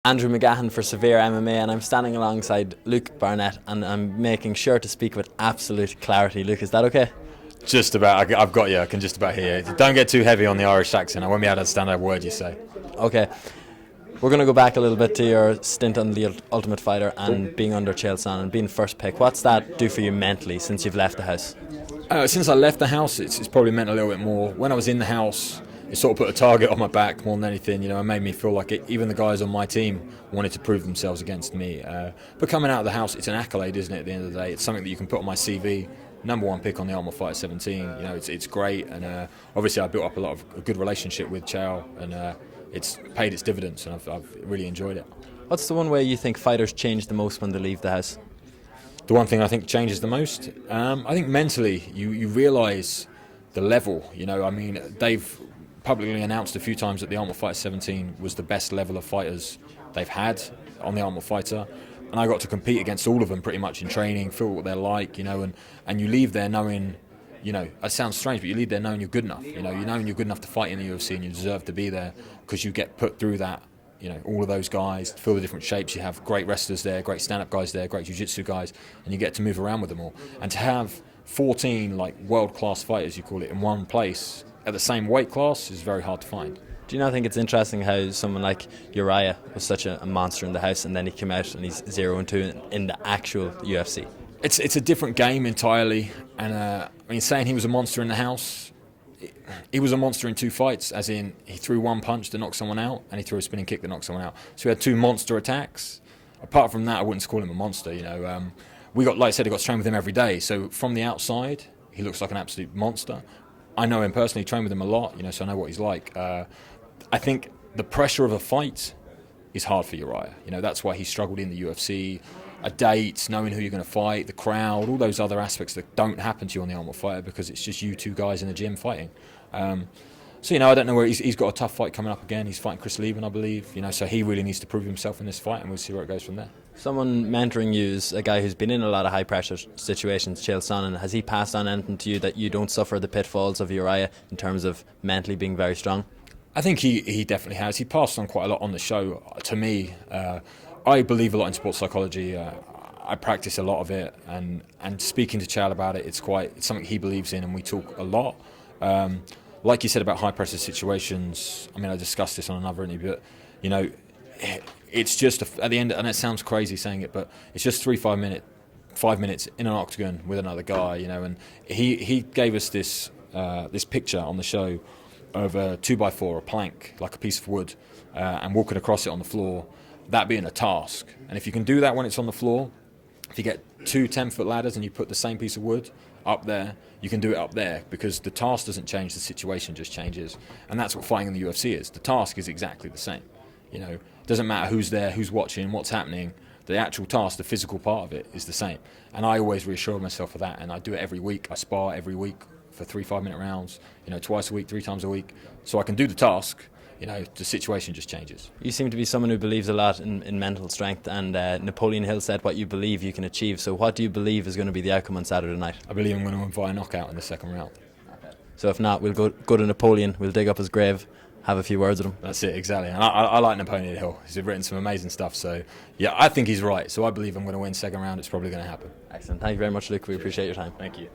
Andrew McGahan for SevereMMA, and I'm standing alongside Luke Barnatt, and I'm making sure to speak with absolute clarity. Luke, is that okay? Just about. I've got you. I can just about hear you. Don't get too heavy on the Irish accent. I won't be able to understand a word you say. Okay. We're going to go back a little bit to your stint on The Ultimate Fighter and being under Chael Sonnen and being first pick. What's that do for you mentally since you've left the house? Since I left the house, it's probably meant a little bit more. When I was in the house, it sort of put a target on my back more than anything. It made me feel like even the guys on my team wanted to prove themselves against me. But coming out of the house, it's an accolade, isn't it? At the end of the day, it's something that you can put on my CV. #1 pick on the Ultimate Fighter 17. It's great, and obviously I built up a good relationship with Chael, and it's paid its dividends, and I've really enjoyed it. What's the one way you think fighters change the most when they leave the house? The one thing I think changes the most, I think mentally, you realise the level. They've publicly announced a few times that the Ultimate Fighter 17 was the best level of fighters they've had on the Ultimate Fighter, and I got to compete against all of them pretty much in training, feel what they're like, and you leave there knowing, it sounds strange, but you leave there knowing you're good enough. Knowing you're good enough to fight in the UFC and you deserve to be there because you get put through that. All of those guys, feel the different shapes. You have great wrestlers there, great stand-up guys there, great jiu-jitsu guys, and you get to move around with them all. And to have 14 world-class fighters, you call it, in one place at the same weight class is very hard to find. Do you not think it's interesting how someone like Uriah was such a monster in the house, and then he came out and he's 0-2 in the actual UFC? It's a different game entirely, and saying he was a monster in the house, he was a monster in 2 fights, as in he threw one punch that knocked someone out and he threw a spinning kick that knocked someone out. So he had 2 monster attacks. Apart from that, I wouldn't call him a monster. We got, like I said, I got to train with him every day. So from the outside, he looks like an absolute monster. I know him personally, train with him a lot, so I know what he's like. I think the pressure of a fight is hard for Uriah. That's why he struggled in the UFC. A date, knowing who you're going to fight, the crowd, all those other aspects that don't happen to you on the Ultimate Fighter because it's just you 2 guys in the gym fighting. I don't know where he's got a tough fight coming up again. He's fighting Chris Leben, I believe. So he really needs to prove himself in this fight, and we'll see where it goes from there. Someone mentoring you is a guy who's been in a lot of high pressure situations, Chael Sonnen. Has he passed on anything to you that you don't suffer the pitfalls of Uriah in terms of mentally being very strong? I think he definitely has. He passed on quite a lot on the show to me. I believe a lot in sports psychology. I practice a lot of it, and speaking to Chael about it, it's something he believes in, and we talk a lot. Like you said about high pressure situations, I discussed this on another interview, but it's just at the end, and it sounds crazy saying it, but it's just 5 minutes in an octagon with another guy, and he gave us this picture on the show of a 2x4, a plank, like a piece of wood, and walking across it on the floor, that being a task. And if you can do that when it's on the floor, if you get 2 10-foot ladders and you put the same piece of wood up there, you can do it up there because the task doesn't change, the situation just changes. And that's what fighting in the UFC is. The task is exactly the same. It doesn't matter who's there, who's watching, what's happening. The actual task, the physical part of it is the same. And I always reassure myself of that, and I do it every week. I spar every week for 3 5-minute rounds, twice a week, 3 times a week. So I can do the task. The situation just changes. You seem to be someone who believes a lot in mental strength, and Napoleon Hill said what you believe you can achieve. So what do you believe is going to be the outcome on Saturday night? I believe I'm going to invite a knockout in the second round. So if not, we'll go to Napoleon, we'll dig up his grave, have a few words with him. That's it, exactly. And I like Napoleon Hill. He's written some amazing stuff. So yeah, I think he's right. So I believe I'm going to win second round. It's probably going to happen. Excellent. Thank you very much, Luke. We appreciate your time. Thank you.